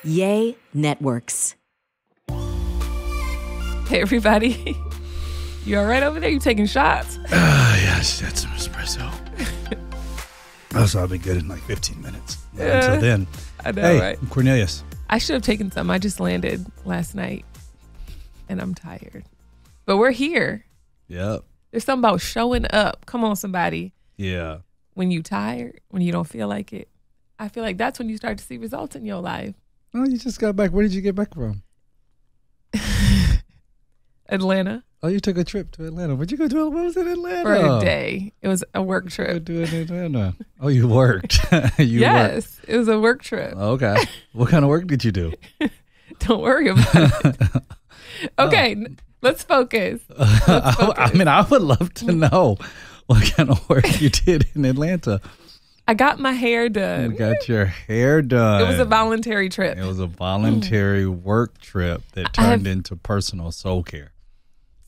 Yay Networks. Hey, everybody. You all right over there? You taking shots? Yeah, I just had some espresso. Also, I'll be good in like 15 minutes. Until then. I know, hey, right? I'm Cornelius. I should have taken some. I just landed last night, and I'm tired. But we're here. Yep. There's something about showing up. Come on, somebody. Yeah. When you tired, when you don't feel like it, I feel like that's when you start to see results in your life. Oh, you just got back. Where did you get back from? Atlanta. Oh, you took a trip to Atlanta. Where'd you go to? What was it, Atlanta? For a day. It was a work trip. What did you go to Atlanta? Oh, you worked. Yes, it was a work trip. Okay. What kind of work did you do? Don't worry about it. Okay, let's focus. I mean, I would love to know what kind of work you did in Atlanta. I got my hair done. You got your hair done. It was a voluntary trip. It was a voluntary work trip that turned into personal soul care.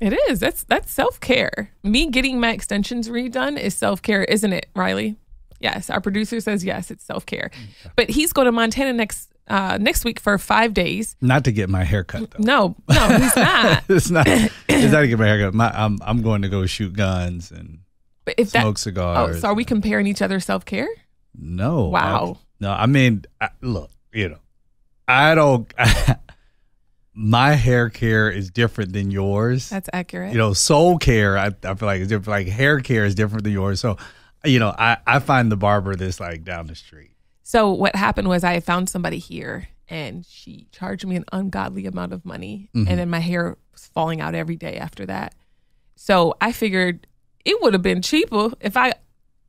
It is. That's self-care. Me getting my extensions redone is self-care, isn't it, Riley? Yes. Our producer says yes, it's self-care. Okay. But he's going to Montana next week for 5 days. Not to get my hair cut, though. No, he's not. It's not to get my hair cut. I'm going to go shoot guns and smoke cigars. Oh, so are we comparing each other's self-care? No. Wow. I mean, look, I don't... My hair care is different than yours. That's accurate. Soul care, I feel like it's different. Like hair care is different than yours. So, I find the barber that's like down the street. So what happened was I found somebody here and she charged me an ungodly amount of money. Mm-hmm. And then my hair was falling out every day after that. So I figured it would have been cheaper if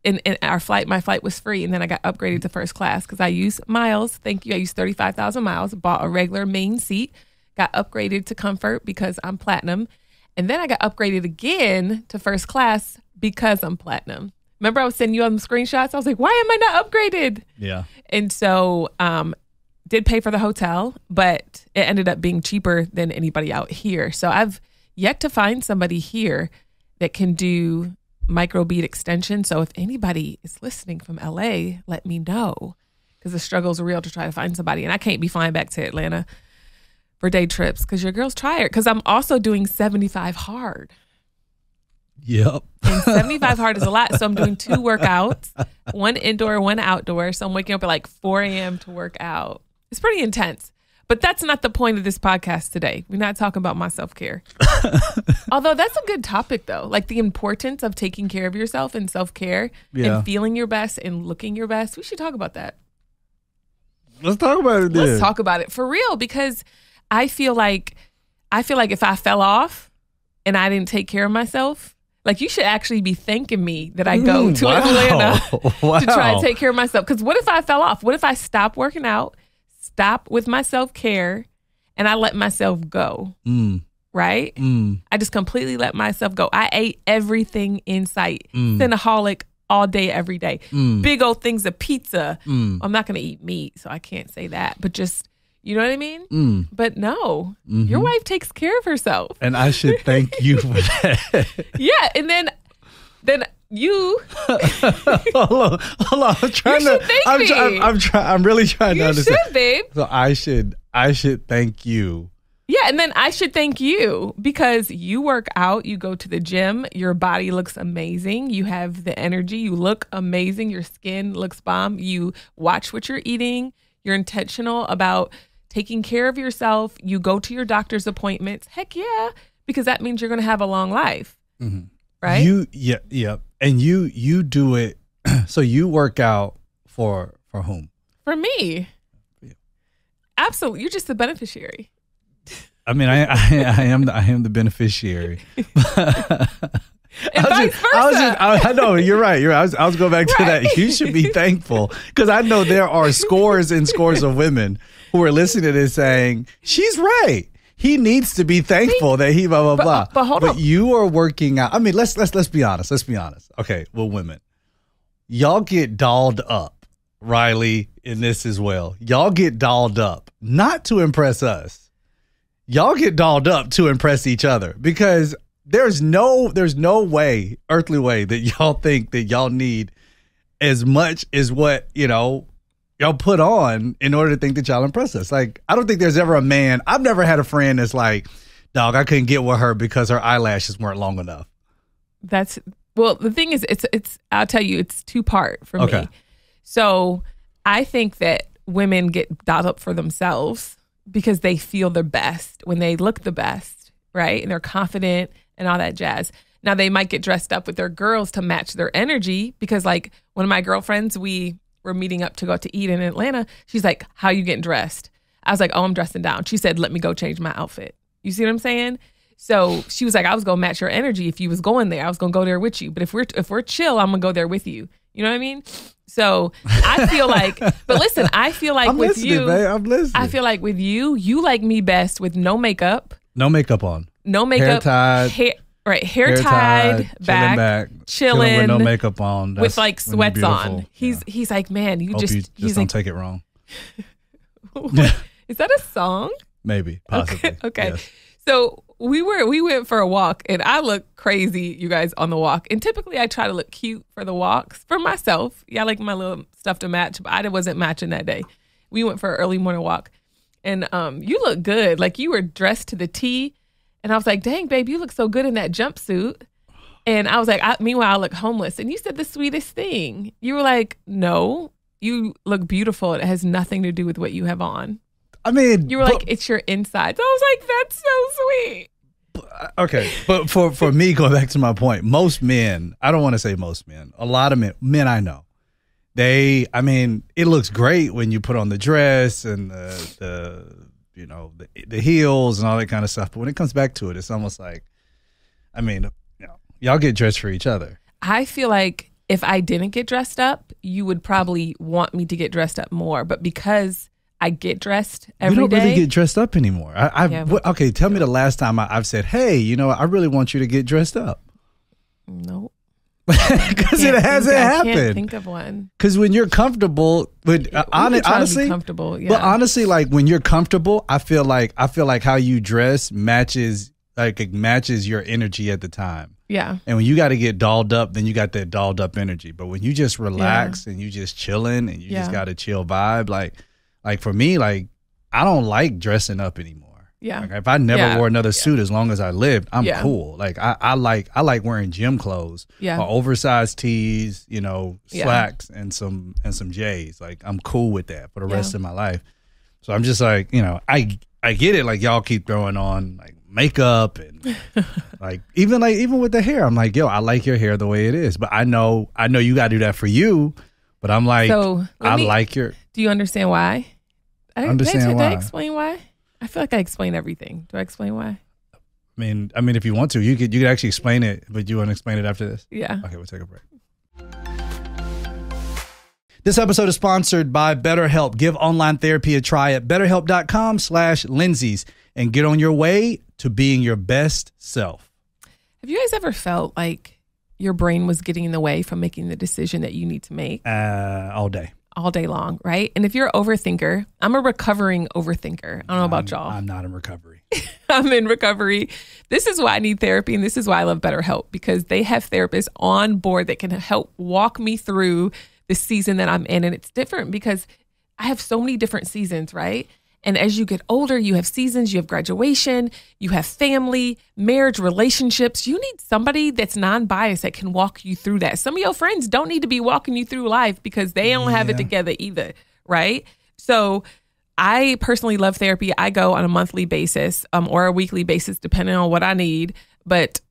in my flight was free. And then I got upgraded to first class because I used miles. Thank you. I used 35,000 miles, bought a regular main seat. Got upgraded to comfort because I'm platinum. And then I got upgraded again to first class because I'm platinum. Remember I was sending you on the screenshots? I was like, why am I not upgraded? Yeah. And so did pay for the hotel, but it ended up being cheaper than anybody out here. So I've yet to find somebody here that can do microbead extension. So if anybody is listening from LA, let me know because the struggles are real to try to find somebody. And I can't be flying back to Atlanta for day trips because your girl's tired because I'm also doing 75 hard. Yep. And 75 hard is a lot. So I'm doing 2 workouts, one indoor, one outdoor. So I'm waking up at like 4 a.m. to work out. It's pretty intense. But that's not the point of this podcast today. We're not talking about my self-care. Although that's a good topic though. Like the importance of taking care of yourself and self-care and feeling your best and looking your best. We should talk about that. Let's talk about it then. Let's talk about it for real because I feel like if I fell off and I didn't take care of myself, like you should actually be thanking me that I go to Atlanta to try to take care of myself. Because what if I fell off? What if I stopped working out, stop with my self-care, and I let myself go? Right? I just completely let myself go. I ate everything in sight. Cinnaholic all day, every day. Big old things of pizza. I'm not going to eat meat, so I can't say that. But just... You know what I mean? But no, your wife takes care of herself. And I should thank you for that. Yeah. And then you. hold on. I'm trying you to. I'm really trying to understand. You should, babe. So I should thank you. Yeah. And then I should thank you because you work out, you go to the gym, your body looks amazing. You have the energy. You look amazing. Your skin looks bomb. You watch what you're eating. You're intentional about taking care of yourself. You go to your doctor's appointments. Heck yeah, because that means you're going to have a long life, right? Yeah. And you do it. So you work out for whom? For me. Yeah. Absolutely. You're just the beneficiary. I mean, I am the beneficiary. And vice versa. I know, you're right. I was going back to that. You should be thankful because I know there are scores and scores of women who are listening to this saying, she's right. He needs to be thankful that he blah, blah, blah. But hold on. You are working out. I mean, let's be honest. Let's be honest. Okay, well, women, y'all get dolled up, Riley, in this as well. Y'all get dolled up, not to impress us. Y'all get dolled up to impress each other because there's no way, earthly way that y'all think that y'all need as much as what, y'all put on in order to think that y'all impress us. Like, I don't think there's ever a man. I've never had a friend that's like, dog, I couldn't get with her because her eyelashes weren't long enough. Well, the thing is, it's. I'll tell you, it's two-part for me. So I think that women get dolled up for themselves because they feel their best when they look the best, right? And they're confident and all that jazz. Now, they might get dressed up with their girls to match their energy because, like, one of my girlfriends, we were meeting up to go to eat in Atlanta. She's like, how you getting dressed? I was like, oh, I'm dressing down. She said, let me go change my outfit. You see what I'm saying? So she was like, I was going to match your energy if you was going there. I was going to go there with you. But if we're chill, I'm going to go there with you. You know what I mean? So I feel like, but listen, I feel like with you, babe. I'm listening. I feel like with you like me best with no makeup. No makeup on. No makeup. Hair tied, back, chilling with no makeup on. With like sweats on. He's like, man, you Hope just, you he's don't like, take it wrong. Is that a song? Maybe, possibly. Okay. Yes. So we went for a walk and I look crazy, you guys, on the walk. And typically I try to look cute for the walks for myself. Yeah, I like my little stuff to match, but I wasn't matching that day. We went for an early morning walk and you look good. Like you were dressed to the T. And I was like, dang, babe, you look so good in that jumpsuit. And I was like, meanwhile, I look homeless. And you said the sweetest thing. You were like, no, you look beautiful. It has nothing to do with what you have on. I mean, you were like, it's your insides. I was like, that's so sweet. Okay. But for me, going back to my point, most men, I don't want to say most men, a lot of men I know, it looks great when you put on the dress and the heels and all that kind of stuff. But when it comes back to it, it's almost like, y'all get dressed for each other. I feel like if I didn't get dressed up, you would probably want me to get dressed up more. But because I get dressed every day. You don't really get dressed up anymore. Okay, tell me the last time I've said, hey, I really want you to get dressed up. Nope. Because it hasn't happened. I can't think of one. Because when you're comfortable, honestly, comfortable, yeah. But honestly, like when you're comfortable, I feel like how you dress matches your energy at the time. Yeah. And when you got to get dolled up, then you got that dolled up energy. But when you just relax and you just chilling and you just got a chill vibe, like for me, like I don't like dressing up anymore. Yeah. Like if I never wore another suit as long as I lived, I'm cool. Like I like wearing gym clothes. Yeah. Or oversized tees, slacks and some J's. Like I'm cool with that for the rest of my life. So I'm just like, I get it. Like y'all keep throwing on like makeup and even with the hair, I'm like, yo, I like your hair the way it is. But I know you gotta do that for you. But I'm like, do you understand why? Why? Did I explain why? I feel like I explain everything. Do I explain why? I mean, if you want to, you could actually explain it, but you want to explain it after this? Yeah. Okay, we'll take a break. This episode is sponsored by BetterHelp. Give online therapy a try at betterhelp.com/Lindsay's and get on your way to being your best self. Have you guys ever felt like your brain was getting in the way from making the decision that you need to make? All day long, right? And if you're an overthinker, I'm a recovering overthinker. I don't know about y'all. I'm not in recovery. I'm in recovery. This is why I need therapy, and this is why I love BetterHelp, because they have therapists on board that can help walk me through the season that I'm in. And it's different because I have so many different seasons, right? And as you get older, you have seasons, you have graduation, you have family, marriage, relationships. You need somebody that's non-biased that can walk you through that. Some of your friends don't need to be walking you through life because they don't have it together either, right? So I personally love therapy. I go on a monthly basis or a weekly basis, depending on what I need. But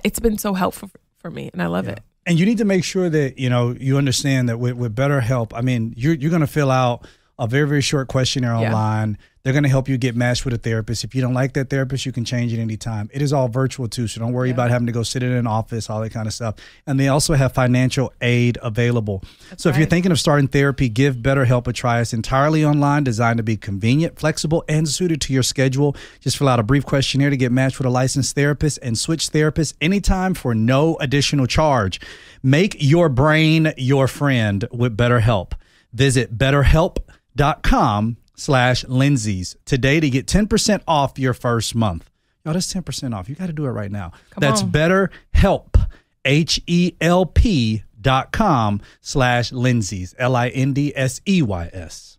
it's been so helpful for me, and I love it. And you need to make sure that, you understand that with BetterHelp, I mean, you're going to fill out a very, very short questionnaire online. They're going to help you get matched with a therapist. If you don't like that therapist, you can change it anytime. It is all virtual too, so don't worry about having to go sit in an office, all that kind of stuff. And they also have financial aid available. If you're thinking of starting therapy, give BetterHelp a try. It's entirely online, designed to be convenient, flexible, and suited to your schedule. Just fill out a brief questionnaire to get matched with a licensed therapist and switch therapists anytime for no additional charge. Make your brain your friend with BetterHelp. Visit BetterHelp.com/Lindsay's today to get 10% off your first month. Yo, that's 10% off. You got to do it right now. That's BetterHelp, HELP.com/Lindsay's lindsys, LINDSEYS.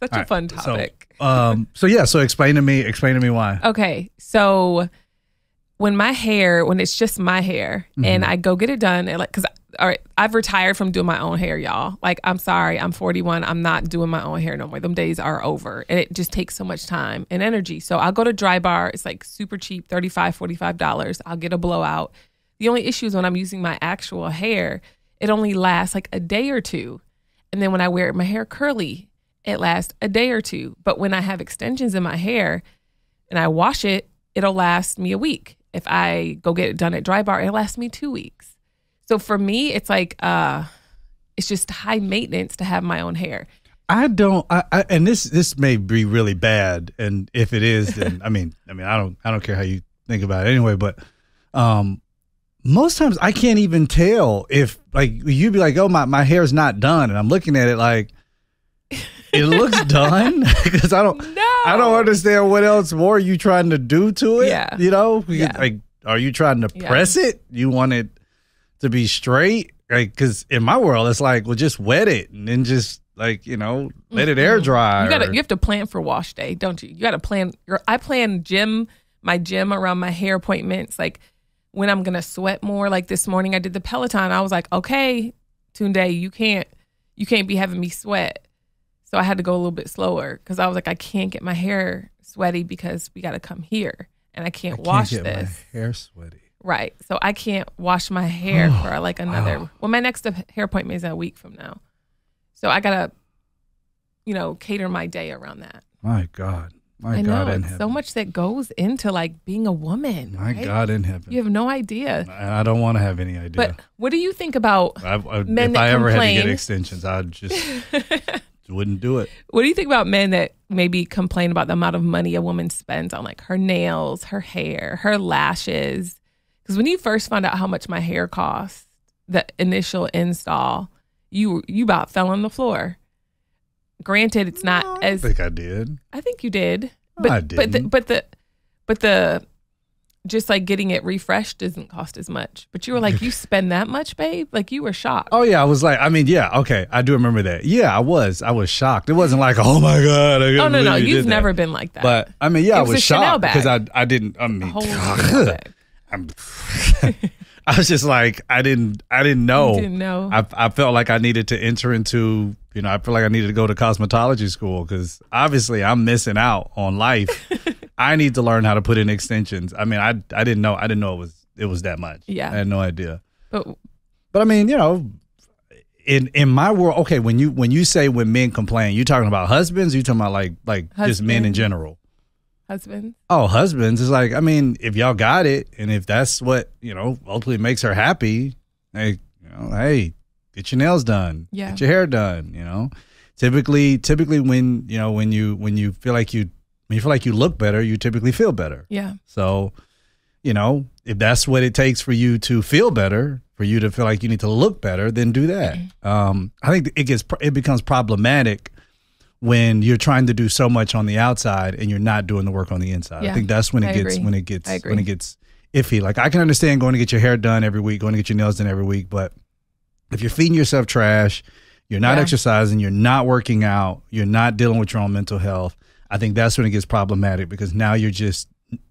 Such a fun topic. So explain to me why. Okay. So when it's just my hair and I go get it done, because I've retired from doing my own hair, y'all. Like, I'm sorry, I'm 41. I'm not doing my own hair no more. Them days are over. And it just takes so much time and energy. So I'll go to Dry Bar. It's like super cheap, $35, $45. I'll get a blowout. The only issue is when I'm using my actual hair, it only lasts like a day or two. And then when I wear my hair curly, it lasts a day or two. But when I have extensions in my hair and I wash it, it'll last me a week. If I go get it done at Dry Bar, it lasts me 2 weeks. So for me, it's like, it's just high maintenance to have my own hair. And this may be really bad. And if it is, then, I mean, I don't care how you think about it anyway, but, most times I can't even tell if, like, you'd be like, oh, my hair's not done. And I'm looking at it like, it looks done, because I don't understand what else more you trying to do to it. Yeah. You know, Yeah. like, are you trying to press it? You want it to be straight? Like, because in my world, it's like, well, just wet it and then just, like, you know, let it air dry. You have to plan for wash day, don't you? You got to plan. I plan my gym around my hair appointments. Like, when I'm gonna sweat more. Like this morning, I did the Peloton. I was like, okay, Tunde, you can't be having me sweat. So I had to go a little bit slower because I was like, I can't get my hair sweaty because we got to come here and I can't wash this. My hair sweaty. Right. So I can't wash my hair for like another. Well, my next hair appointment is a week from now. So I got to, cater my day around that. My God. I know, it's so much that goes into like being a woman. My right? God in heaven. You have no idea. I don't want to have any idea. But what do you think about men if that I ever complain? had to get extensions, I'd just wouldn't do it. What do you think about men that maybe complain about the amount of money a woman spends on like her nails, her hair, her lashes? Because when you first found out how much my hair cost, the initial install, you about fell on the floor. Granted, it's not as. I think I did. I think you did. But, I didn't. But the just like getting it refreshed doesn't cost as much. But you were like, you spend that much, babe? Like you were shocked. Oh yeah, I was like, okay, I do remember that. Yeah, I was shocked. It wasn't like, oh my God. Oh no, you've never been like that. But I mean, I was shocked because I didn't. I mean, I was just like, I didn't know. You didn't know. I felt like I needed to enter into, I feel like I needed to go to cosmetology school because obviously I'm missing out on life. I need to learn how to put in extensions. I mean, I didn't know. I didn't know it was that much. Yeah, I had no idea. But I mean, in my world, okay, when you say when men complain, you talking about husbands? Or you talking about like just men in general? Husbands. Oh, husbands. It's like, I mean, if y'all got it, and if that's what ultimately makes her happy, hey, get your nails done, get your hair done. Typically, when you feel like you look better, you typically feel better. Yeah. So, if that's what it takes for you to feel better, for you to feel like you need to look better, then do that. I think it becomes problematic when you're trying to do so much on the outside and you're not doing the work on the inside. Yeah, I think that's when it gets iffy. Like, I can understand going to get your hair done every week, going to get your nails done every week, but if you're feeding yourself trash, you're not exercising, you're not working out, you're not dealing with your own mental health, I think that's when it gets problematic because now you're just,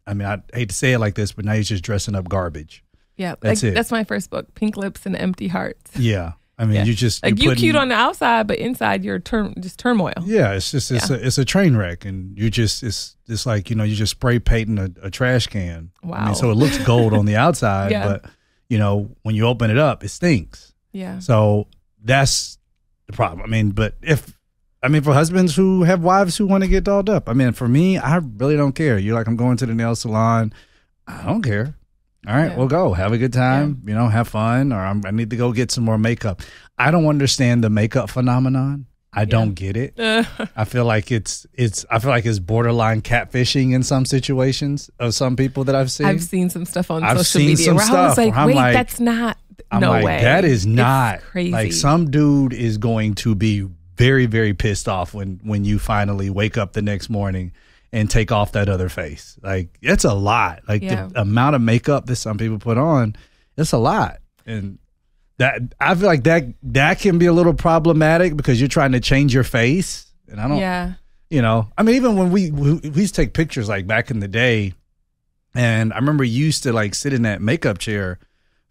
I mean, I hate to say it like this, but now you're just dressing up garbage. Yeah, that's it. That's my first book, Pink Lips and Empty Hearts. Yeah. I mean, you just you're cute on the outside, but inside you're just turmoil. Yeah, it's just it's a train wreck, and you just it's like you just spray painting a trash can. Wow. I mean, so it looks gold on the outside, but when you open it up, it stinks. Yeah. So that's the problem. I mean, for husbands who have wives who want to get dolled up, I mean, for me, I really don't care. You're like, I'm going to the nail salon. I don't care. All right, we'll go. Have a good time, have fun, or I need to go get some more makeup. I don't understand the makeup phenomenon. I don't get it. I feel like it's borderline catfishing in some situations of some people that I've seen. I've seen some stuff on social media where I was like, wait, that's not, no way. That is not. It's crazy. Like, some dude is going to be very, very pissed off when you finally wake up the next morning and take off that other face. Like, it's a lot. Like the amount of makeup that some people put on, it's a lot. And that, I feel like that can be a little problematic because you're trying to change your face. And I don't, you know, I mean, even when we used to take pictures like back in the day, and I remember you used to like sit in that makeup chair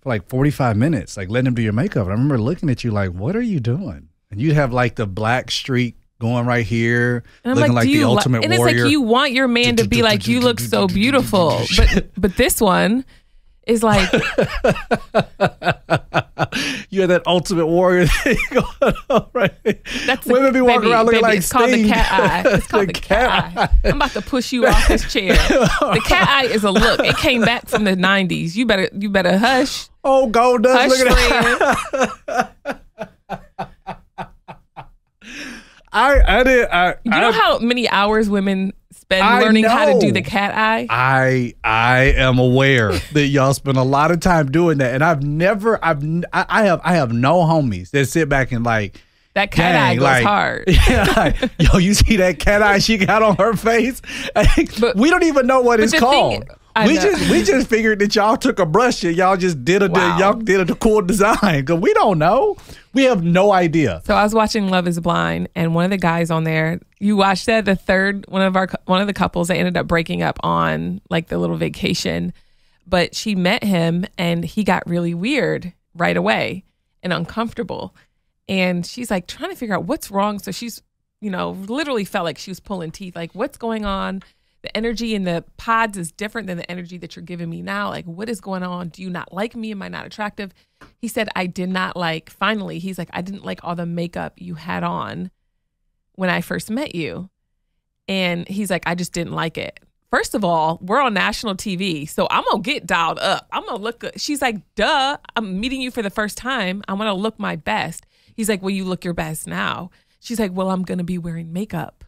for like 45 minutes, like letting them do your makeup. And I remember looking at you like, what are you doing? And you'd have like the black streak going right here, looking like the ultimate warrior. And it's like you want your man to be like, you look so beautiful. But this one is like, you have that ultimate warrior thing going on, right? That's women be walking around looking like it's called the cat eye. It's called the cat eye. I'm about to push you off this chair. The cat eye is a look. It came back from the 90s. You better hush. Oh, Gold Dust, hush, look at that. You know how many hours women spend learning how to do the cat eye? I am aware that y'all spend a lot of time doing that, and I have no homies that sit back and like, that cat eye goes hard. Yeah, yo, you see that cat eye she got on her face? But we don't even know what it's called. We just figured that y'all took a brush and y'all just did a cool design, because we don't know. We have no idea. So I was watching Love Is Blind, and one of the guys on there, you watched that, the third one of the couples, they ended up breaking up on like the little vacation, but she met him and he got really weird right away and uncomfortable, and she's like trying to figure out what's wrong. So she's, you know, literally felt like she was pulling teeth, like, what's going on? The energy in the pods is different than the energy that you're giving me now. Like, what is going on? Do you not like me? Am I not attractive? He said, I did not like, finally, he's like, I didn't like all the makeup you had on when I first met you. And he's like, I just didn't like it. First of all, we're on national TV, so I'm going to get dialed up. I'm going to look good. She's like, duh, I'm meeting you for the first time. I want to look my best. He's like, well, you look your best now. She's like, well, I'm going to be wearing makeup.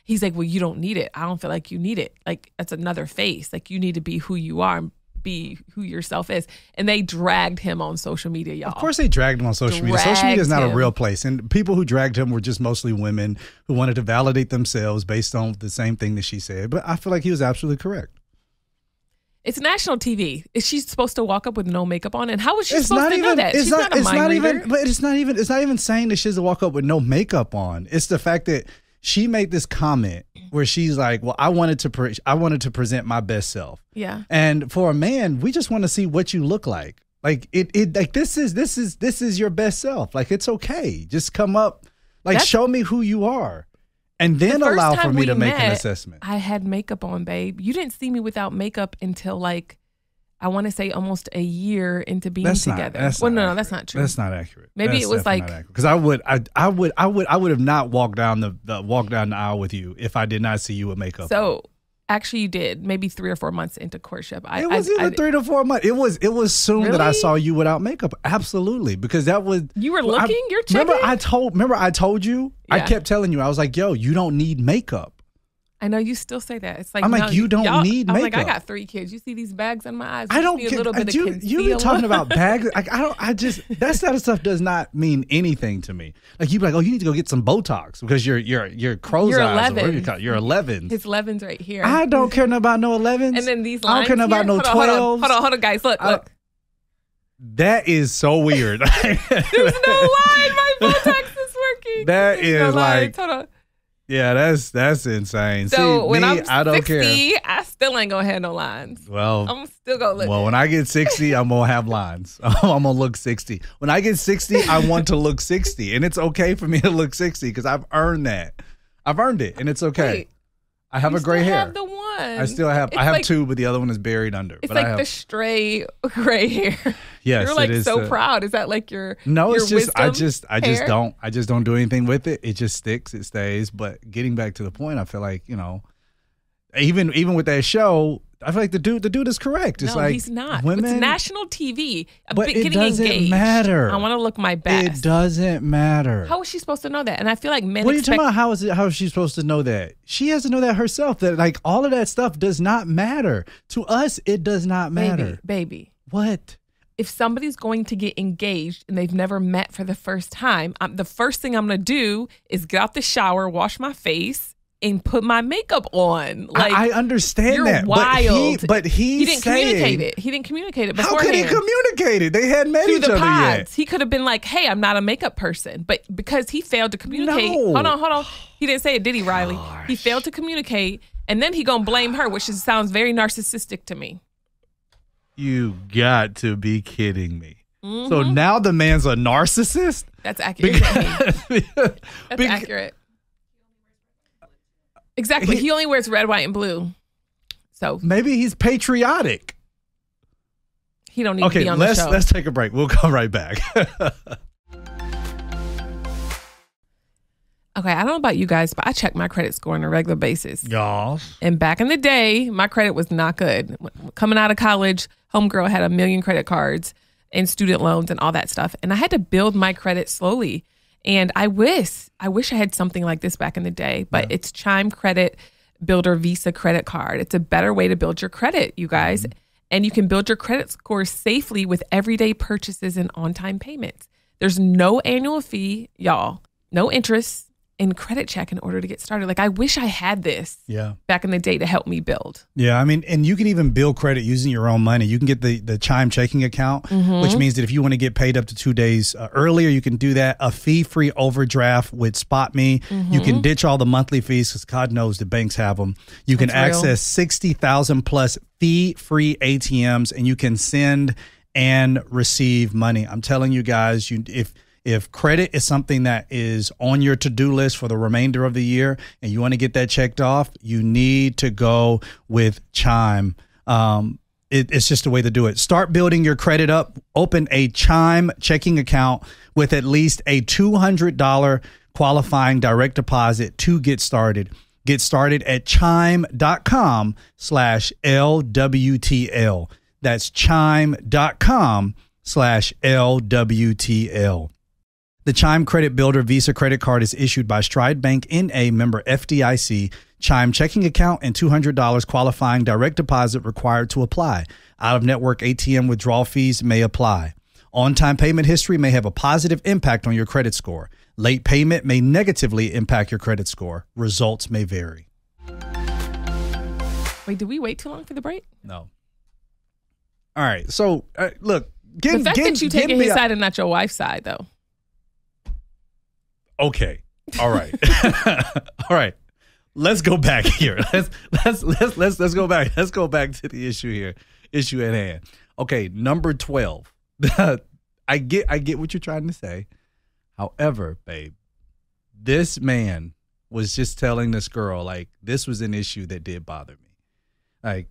He's like, well, you don't need it. I don't feel like you need it. Like, that's another face. Like, you need to be who you are and be who yourself is. And they dragged him on social media, y'all. Of course they dragged him on social media. Social media is not a real place. And people who dragged him were just mostly women who wanted to validate themselves based on the same thing that she said. But I feel like he was absolutely correct. It's national TV. Is she supposed to walk up with no makeup on? And how was she supposed to know that? She's not a mind reader. But it's not even saying that she has to walk up with no makeup on. It's the fact that she made this comment where she's like, well, I wanted to present my best self. Yeah. And for a man, we just want to see what you look like. Like like this is your best self. Like, it's okay. Just come up, like, show me who you are. And then allow for me to make an assessment. I had makeup on, babe. You didn't see me without makeup until, like, I want to say almost a year into being together. That's not true. That's not accurate. Maybe it was like, because I would have not walked down the aisle with you if I did not see you with makeup. So actually, you did maybe 3 or 4 months into courtship. It was even 3 to 4 months. It was soon that I saw you without makeup. Absolutely, because that was you were looking. You're checking. Remember I told you. Yeah. I kept telling you. I was like, yo, you don't need makeup. I know you still say that. It's like, I'm like, you don't need makeup. I'm like, I got 3 kids. You see these bags on my eyes. I don't see a little bit of concealer. You talking about bags? That kind of stuff does not mean anything to me. Like, you be like, oh, you need to go get some Botox because your crow's eyes. You're 11. His 11's right here. I don't care about no 11s. And then these I lines don't care about no 12s. Hold on, guys. Look. That is so weird. There's no line. My Botox is working. That is no like. Hold on. Yeah, that's insane. So when I'm 60, I don't care. I still ain't gonna have no lines. Well, I'm still gonna look. Well, when I get 60, I'm gonna have lines. I'm gonna look 60. When I get 60, I want to look 60, and it's okay for me to look 60 because I've earned that. I've earned it, and it's okay. Wait, I have a gray hair. Have the one. I still have. I have 2, but the other one is buried under. It's like the stray gray hair. Yes, you're like it is so proud. Is that like your no? It's just I hair? don't do anything with it. It just sticks. It stays. But getting back to the point, I feel like, you know, even with that show, I feel like the dude is correct. It's like, he's not. Women, it's national TV. But it doesn't engaged. matter. I want to look my best. It doesn't matter. How is she supposed to know that? And I feel like men. What are you talking about? How is she supposed to know that? She has to know that herself. That, like, all of that stuff does not matter to us. It does not matter, baby. What? If somebody's going to get engaged and they've never met for the first time, the first thing I'm going to do is get out the shower, wash my face, and put my makeup on. Like, I understand you're that. wild. But he didn't saying, communicate it. He didn't communicate it beforehand. How could he communicate it? They hadn't met through each the other pods. yet. He could have been like, hey, I'm not a makeup person. But because he failed to communicate. No. Hold on. He didn't say it, did he, Riley? Gosh. He failed to communicate. And then he gonna blame her, which sounds very narcissistic to me. You got to be kidding me. So now the man's a narcissist? That's accurate. That's accurate. Exactly. He only wears red, white, and blue. So maybe he's patriotic. He don't need to be on the show. Let's take a break. We'll come right back. Okay, I don't know about you guys, but I check my credit score on a regular basis. Y'all. And back in the day, my credit was not good. Coming out of college, homegirl had 1 million credit cards and student loans and all that stuff. And I had to build my credit slowly. And I wish I had something like this back in the day, but it's Chime Credit Builder Visa credit card. It's a better way to build your credit, you guys. And you can build your credit score safely with everyday purchases and on-time payments. There's no annual fee, y'all, no interest in credit check in order to get started. Like, I wish I had this back in the day to help me build. Yeah, I mean, and you can even build credit using your own money. You can get the Chime Checking account, which means that if you want to get paid up to 2 days earlier, you can do that. A fee-free overdraft with Spot Me. You can ditch all the monthly fees because God knows the banks have them. You can access 60,000 plus fee-free ATMs, and you can send and receive money. I'm telling you guys, if credit is something that is on your to-do list for the remainder of the year and you want to get that checked off, you need to go with Chime. It's just a way to do it. Start building your credit up. Open a Chime checking account with at least a $200 qualifying direct deposit to get started. Get started at chime.com/LWTL. That's chime.com/LWTL. The Chime Credit Builder Visa credit card is issued by Stride Bank N.A. member FDIC. Chime checking account and $200 qualifying direct deposit required to apply. Out-of-network ATM withdrawal fees may apply. On-time payment history may have a positive impact on your credit score. Late payment may negatively impact your credit score. Results may vary. Wait, did we wait too long for the break? No. All right. So, look. The fact that you taking his side and not your wife's side, though. Okay. All right. All right. Let's go back here. Let's go back. Let's go back to the issue here. Issue at hand. Okay, number 12. I get what you're trying to say. However, babe, this man was just telling this girl, like, this was an issue that did bother me. Like,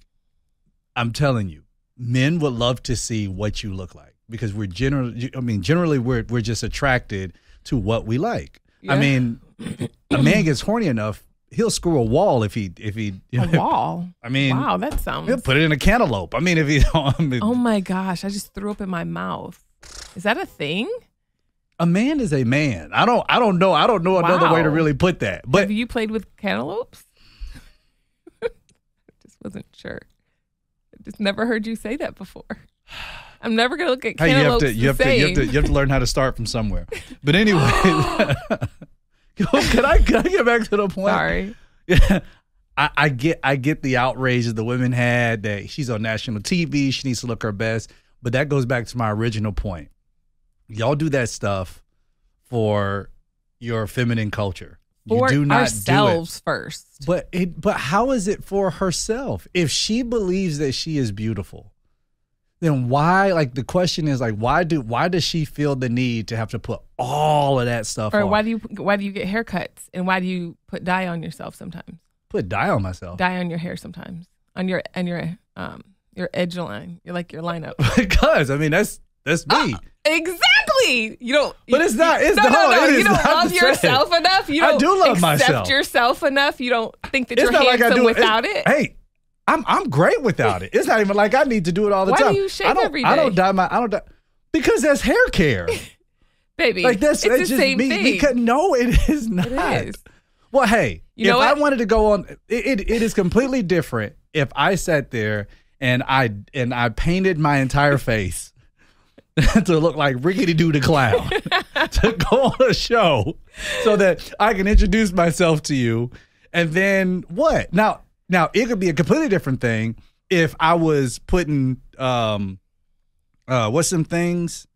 I'm telling you, men would love to see what you look like because generally we're just attracted to what we like. Yeah. I mean, a man gets horny enough, he'll screw a wall if he wall. I mean, wow, that sounds. He'll put it in a cantaloupe. I mean, if he. Oh my gosh! I just threw up in my mouth. Is that a thing? A man is a man. I don't know. I don't know another way to really put that. But have you played with cantaloupes? I just wasn't sure. I just never heard you say that before. I'm never gonna look at cantaloupes you have to learn how to start from somewhere. But anyway, can I get back to the point? Sorry. Yeah, I get the outrage that the women had that she's on national TV, she needs to look her best. But that goes back to my original point. Y'all do that stuff for your feminine culture. For you do not ourselves do it first. But how is it for herself? If she believes that she is beautiful, then why? Like, the question is, like, why does she feel the need to have to put all of that stuff on? Or why do you get haircuts, and why do you put dye on yourself sometimes? Put dye on myself. Dye on your hair sometimes. On your edge line. You're like your lineup. Because I mean that's me. Exactly. You don't. But it's not. It's no. You don't love yourself same. enough. You don't. I do love accept myself. yourself enough. You don't think that you're handsome without it. Hey, I'm great without it. It's not even like I need to do it all the time. Why do you shave every day? I don't dye because that's hair care, baby. Like it's the same thing. No, it is not. It is. Well, hey, if I wanted to go on, it is completely different if I sat there and I painted my entire face to look like Rickety Doo the Clown to go on a show so that I can introduce myself to you And then what? Now it could be a completely different thing if I was putting what's some things?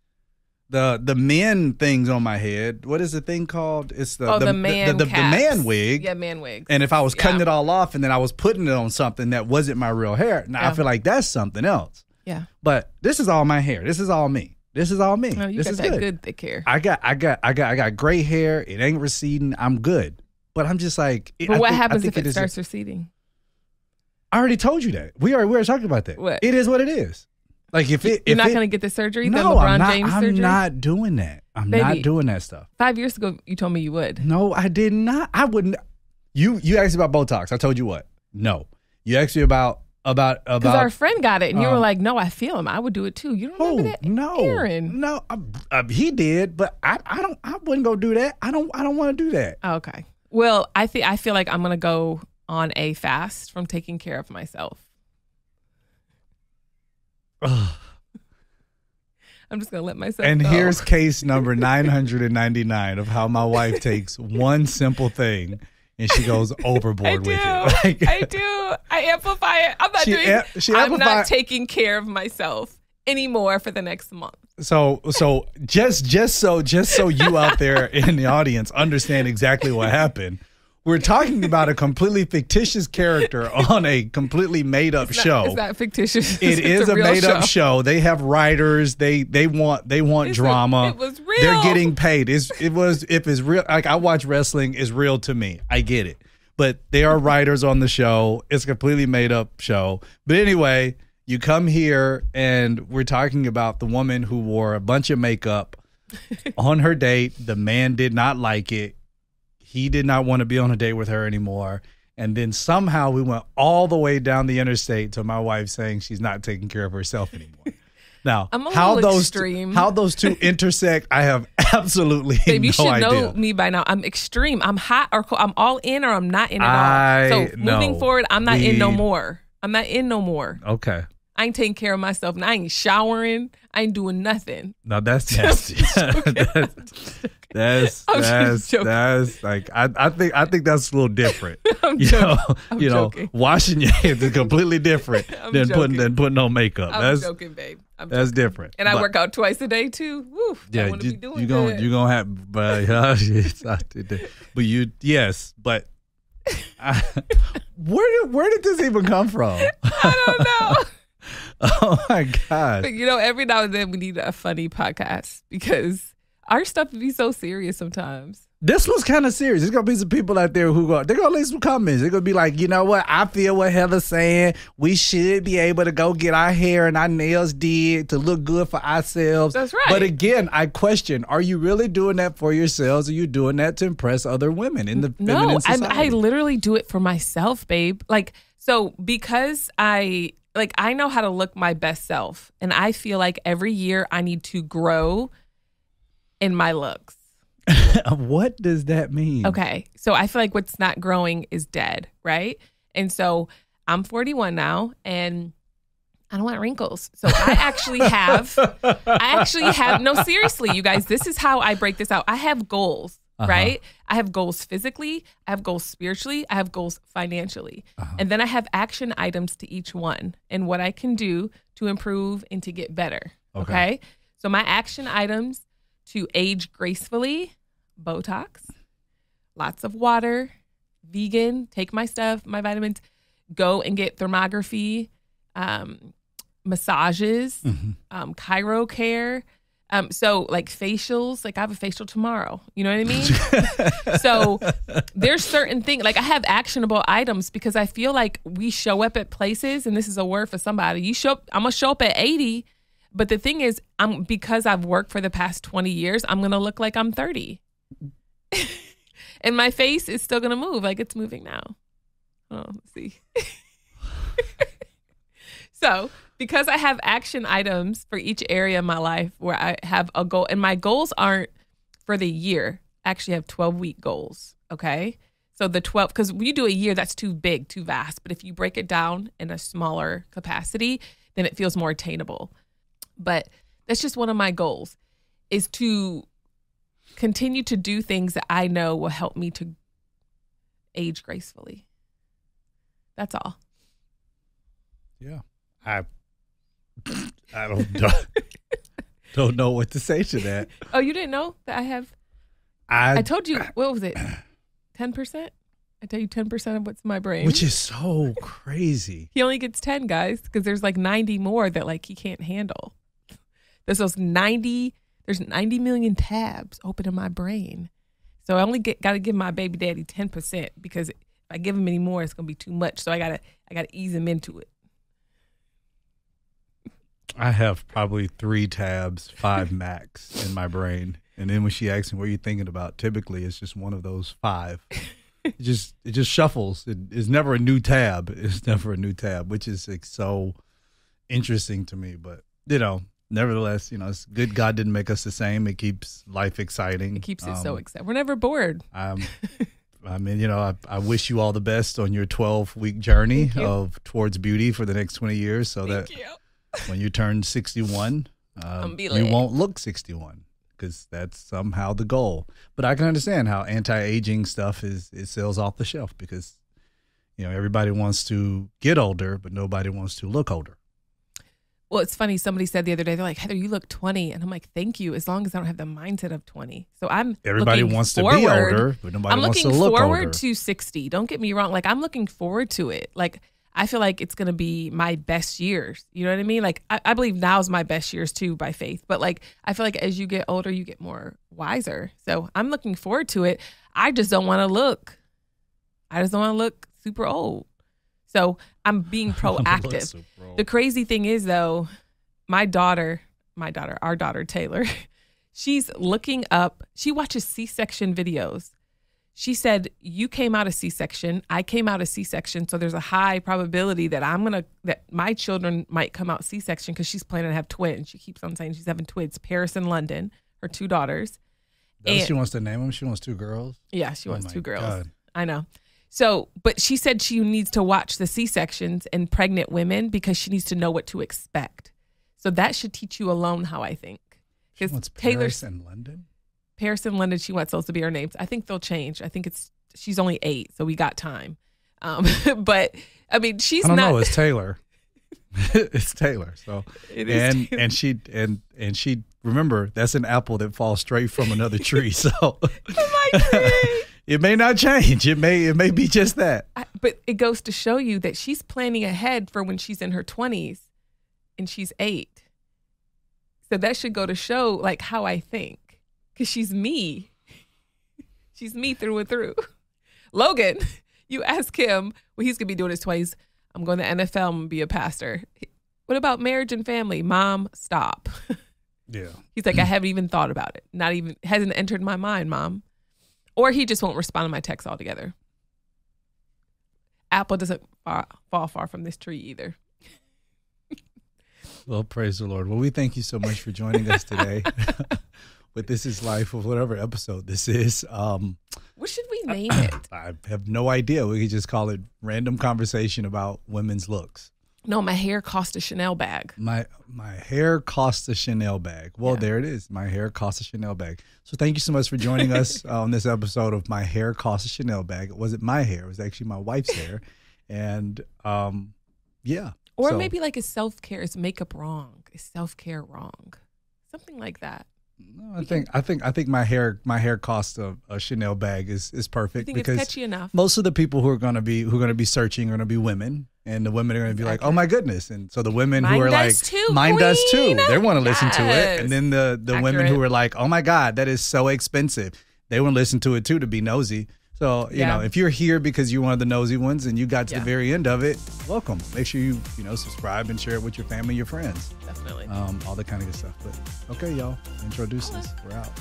The men things on my head. What is the thing called? It's the man the man wig. Yeah, man wigs. And if I was cutting it all off and then I was putting it on something that wasn't my real hair, now I feel like that's something else. Yeah. But this is all my hair. This is all me. This is all me. Oh, you this got is that good thick hair. I got gray hair. It ain't receding. I'm good. But I'm just like. But what happens if it starts receding? I already told you that. We were talking about that. What? It is what it is. Like if you're not going to get the surgery, no, the LeBron I'm not, James I'm surgery. not doing that. I'm not doing that stuff. 5 years ago, you told me you would. No, I did not. I wouldn't. You asked about Botox. I told you what? No. You asked me about because our friend got it, and you were like, "No, I feel him. I would do it too." You don't remember that? No, Aaron. No, he did, but I don't. I wouldn't go do that. I don't want to do that. Okay. Well, I feel like I'm gonna go on a fast from taking care of myself. I'm just gonna let myself. And go. Here's case number 999 of how my wife takes one simple thing and she goes overboard with it. Like, I do. I amplify it. I'm not not taking care of myself anymore for the next month. So just so you out there in the audience understand exactly what happened. We're talking about a completely fictitious character on a completely made up show. It's not fictitious. It is a made up show. They have writers. They want drama. It was real. They're getting paid. If it's real, like I watch wrestling, is real to me. I get it. But they are writers on the show. It's a completely made up show. But anyway, you come here and we're talking about the woman who wore a bunch of makeup on her date. The man did not like it. He did not want to be on a date with her anymore. And then somehow we went all the way down the interstate to my wife saying she's not taking care of herself anymore. Now, how those two intersect, I have absolutely Babe, you should idea. know me by now. I'm extreme. I'm hot or cold. I'm all in or I'm not in at all. So moving forward, I'm not in no more. I'm not in no more. Okay. I ain't taking care of myself. And I ain't showering. I ain't doing nothing. No, that's nasty. That's like I think that's a little different. I'm joking. Washing your hands is completely different than putting on makeup. I'm joking, babe. That's different. And I work out twice a day too. Woo, yeah, want to be doing you're gonna have, but but where did this even come from? I don't know. Oh my God. But every now and then we need a funny podcast because our stuff be so serious sometimes. This was kind of serious. There's going to be some people out there they're going to leave some comments. They're going to be like, you know what? I feel what Heather's saying. We should be able to go get our hair and our nails did to look good for ourselves. That's right. But again, I question, are you really doing that for yourselves? Or are you doing that to impress other women in the feminine society? I literally do it for myself, babe. So because I know how to look my best self. And I feel like every year I need to grow in my looks. What does that mean? Okay. So I feel like what's not growing is dead, right? And so I'm 41 now and I don't want wrinkles. So I actually have, no, seriously, you guys, this is how I break this out. I have goals. Right? I have goals physically, I have goals spiritually, I have goals financially. And then I have action items to each one and what I can do to improve and to get better. Okay? So my action items to age gracefully, Botox, lots of water, vegan, take my stuff, my vitamins, go and get thermography, massages, chiro care. So like facials, like I have a facial tomorrow, you know what I mean? So there's certain things, like I have actionable items because I feel like we show up at places, and this is a word for somebody. I'm gonna show up at 80, but the thing is, because I've worked for the past 20 years, I'm gonna look like I'm 30. And my face is still gonna move like it's moving now. Oh, let's see. So because I have action items for each area of my life where I have a goal, and my goals aren't for the year. I actually have 12-week goals, okay? So the 12, because when you do a year, that's too big, too vast. But if you break it down in a smaller capacity, then it feels more attainable. But that's just one of my goals, is to continue to do things that I know will help me to age gracefully. That's all. Yeah. I don't know what to say to that. Oh, you didn't know that I have? I told you, what was it? 10%? I tell you 10% of what's in my brain. Which is so crazy. He only gets 10, guys, because there's like 90 more that like he can't handle. There's 90 million tabs open in my brain. So I only got to give my baby daddy 10% because if I give him any more, it's going to be too much. So I gotta ease him into it. I have probably 3 tabs, 5 max in my brain. And then when she asks me what you're thinking about, typically it's just one of those 5. It just shuffles. It's never a new tab. It's never a new tab, which is like so interesting to me. But, nevertheless, it's good God didn't make us the same. It keeps life exciting. It keeps it so exciting. We're never bored. I wish you all the best on your 12-week journey towards beauty for the next 20 years so that when you turn 61, you won't look 61. Because that's somehow the goal. But I can understand how anti-aging stuff it sells off the shelf because, everybody wants to get older, but nobody wants to look older. Well, it's funny. Somebody said the other day, they're like, Heather, you look 20. And I'm like, thank you, as long as I don't have the mindset of 20. So everybody wants to be older, but nobody wants to look older. I'm looking forward to 60. Don't get me wrong. Like, I'm looking forward to it. Like, I feel like it's going to be my best years. You know what I mean? Like, I believe now's my best years too by faith. But like, I feel like as you get older, you get more wiser. So I'm looking forward to it. I just don't want to look super old. So I'm being proactive. The crazy thing is though, our daughter, Taylor, she's looking up, she watches C-section videos. She said, you came out of C-section. I came out of C-section. So there's a high probability that that my children might come out C-section because she's planning to have twins. She keeps on saying she's having twins. Paris and London, her 2 daughters. She wants to name them? She wants 2 girls? Yeah, she wants 2 girls. God. I know. So, but she said she needs to watch the C-sections and pregnant women because she needs to know what to expect. So that should teach you alone how I think. She wants Paris and London? Paris and London, she wants those to be her names. I think they'll change. I think she's only 8, so we got time. But I mean, she's not. I don't know. It's Taylor. It's Taylor. So it is Taylor. and she remember that's an apple that falls straight from another tree. So it may not change. It may be just that. But it goes to show you that she's planning ahead for when she's in her 20s, and she's 8. So that should go to show like how I think. Because she's me. She's me through and through. Logan, you ask him what he's going to be doing in his 20s. I'm going to the NFL. I'm going to be a pastor. What about marriage and family? Mom, stop. Yeah. He's like, I haven't even thought about it. Hasn't entered my mind, Mom. Or he just won't respond to my texts altogether. Apple doesn't fall far from this tree either. Well, praise the Lord. Well, we thank you so much for joining us today. But This Is Life, or whatever episode this is. What should we name it? I have no idea. We could just call it Random Conversation About Women's Looks. No, my hair cost a Chanel bag. My hair cost a Chanel bag. Well, yeah. There it is. My hair cost a Chanel bag. So thank you so much for joining us on this episode of My Hair Cost a Chanel Bag. It wasn't my hair. It was actually my wife's hair. And yeah. Or maybe like is self-care, is makeup wrong? Is self-care wrong? Something like that. No, I think my hair cost a Chanel bag is perfect because it's catchy enough. Most of the people who are going to be searching are going to be women, and the women are going to be like, oh my goodness, and so the women who are like, mine does too. They want to listen to it, and then the women who are like, oh my God, that is so expensive. They want to listen to it too to be nosy. So, you know, if you're here because you're one of the nosy ones and you got to the very end of it, welcome. Make sure you subscribe and share it with your family, your friends. Definitely. All that kind of good stuff. But okay, y'all, introduce us. We're out.